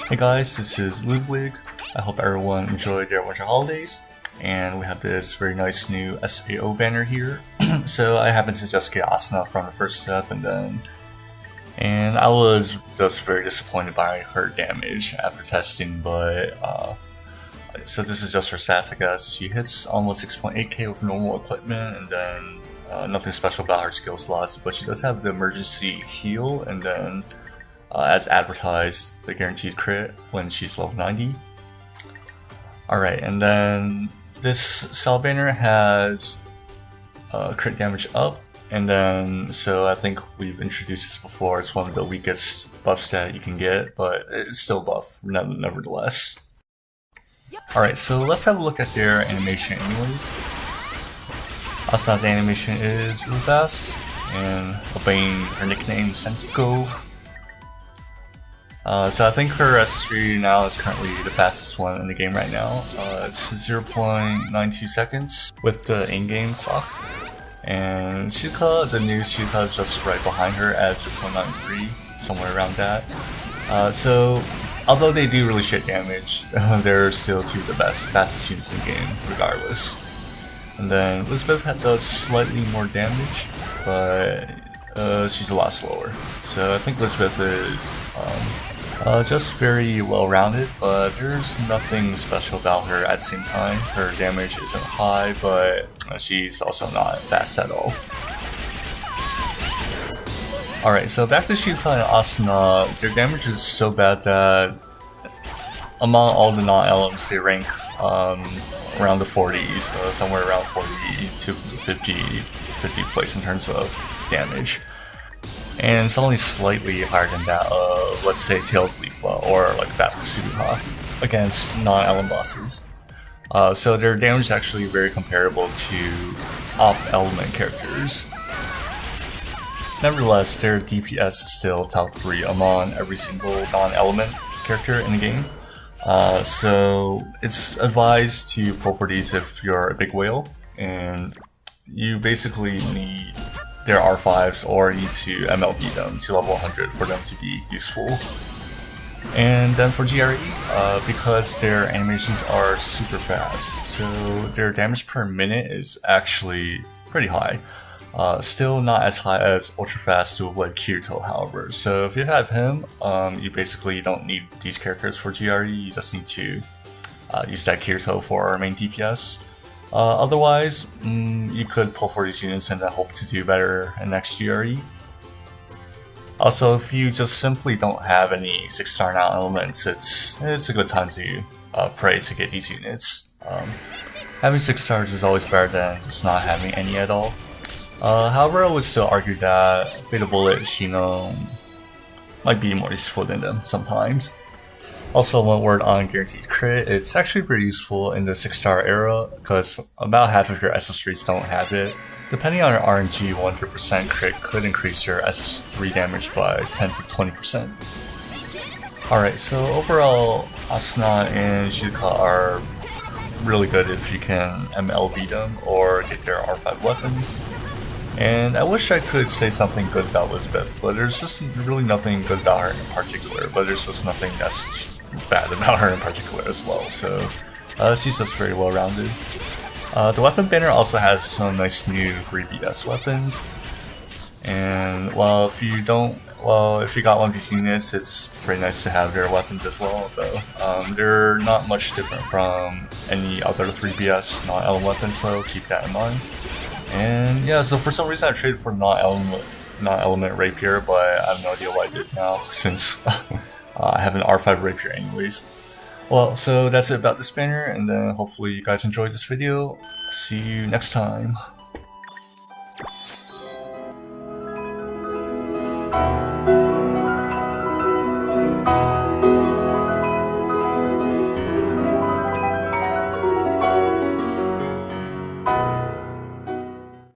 Hey guys, this is Ludwig. I hope everyone enjoyed their winter holidays, and we have this very nice new SAO banner here. So I happened to just get Asuna from the first step, and I was just very disappointed by her damage after testing, but so this is just her stats, I guess. She hits almost 6.8k with normal equipment, and then nothing special about her skill slots, but she does have the emergency heal, and then as advertised, the guaranteed crit when she's level 90. Alright, and then this SAO banner has crit damage up, and then so I think we've introduced this before. It's one of the weakest buffs that you can get, but it's still buff nevertheless. Alright, so let's have a look at their animation anyways. Asuna's animation is really fast, and obeying her nickname Senko. So I think her SS3 now is currently the fastest one in the game right now. It's 0.92 seconds with the in-game clock. And Shuka, the new Shuka, is just right behind her at 0.93, somewhere around that. So although they do really shit damage, they're still two of the fastest units in the game, regardless. And then Elizabeth does slightly more damage, but she's a lot slower. So I think Elizabeth is just very well-rounded, but there's nothing special about her at the same time. Her damage isn't high, but she's also not fast at all. Alright, so back to Shuka and Asuna. Their damage is so bad that among all the non-elements, they rank around the 40s, somewhere around 40 to 50 place in terms of damage. And it's only slightly higher than that of, let's say, Tails Leafla or like Battle Suha against non-element bosses. So their damage is actually very comparable to off-element characters. Nevertheless, their DPS is still top 3 among every single non-element character in the game. So it's advised to pull for these if you're a big whale, and you basically need their R5s or need to MLB them to level 100 for them to be useful. And then for GRE, because their animations are super fast, so their damage per minute is actually pretty high. Still not as high as ultra fast Dual-Blade Kirito, however. So if you have him, you basically don't need these characters for GRE, you just need to use that Kirito for main DPS. Otherwise, you could pull for these units and then hope to do better in next GRE. Also, if you just simply don't have any 6-star now elements, it's a good time to pray to get these units. Having 6 stars is always better than just not having any at all. However, I would still argue that Fatal Bullet Shino might be more useful than them sometimes. Also, one word on guaranteed crit, it's actually very useful in the 6-star era because about half of your SS3s don't have it. Depending on your RNG, 100% crit could increase your SS3 damage by 10 to 20%. Alright, so overall, Asuna and Shuka are really good if you can MLB them or get their R5 weapon. And I wish I could say something good about Elizabeth, but there's just really nothing good about her in particular, but there's just nothing that's bad about her in particular as well, so she's just very well rounded. The weapon banner also has some nice new 3BS weapons, and if you got one of these units, it's pretty nice to have their weapons as well, though. They're not much different from any other 3BS non-element weapons, so keep that in mind. And yeah, so for some reason I traded for non-element rapier, but I have no idea why I did now, since I have an R5 rapier anyways. Well, so that's it about this banner, and then hopefully you guys enjoyed this video. See you next time.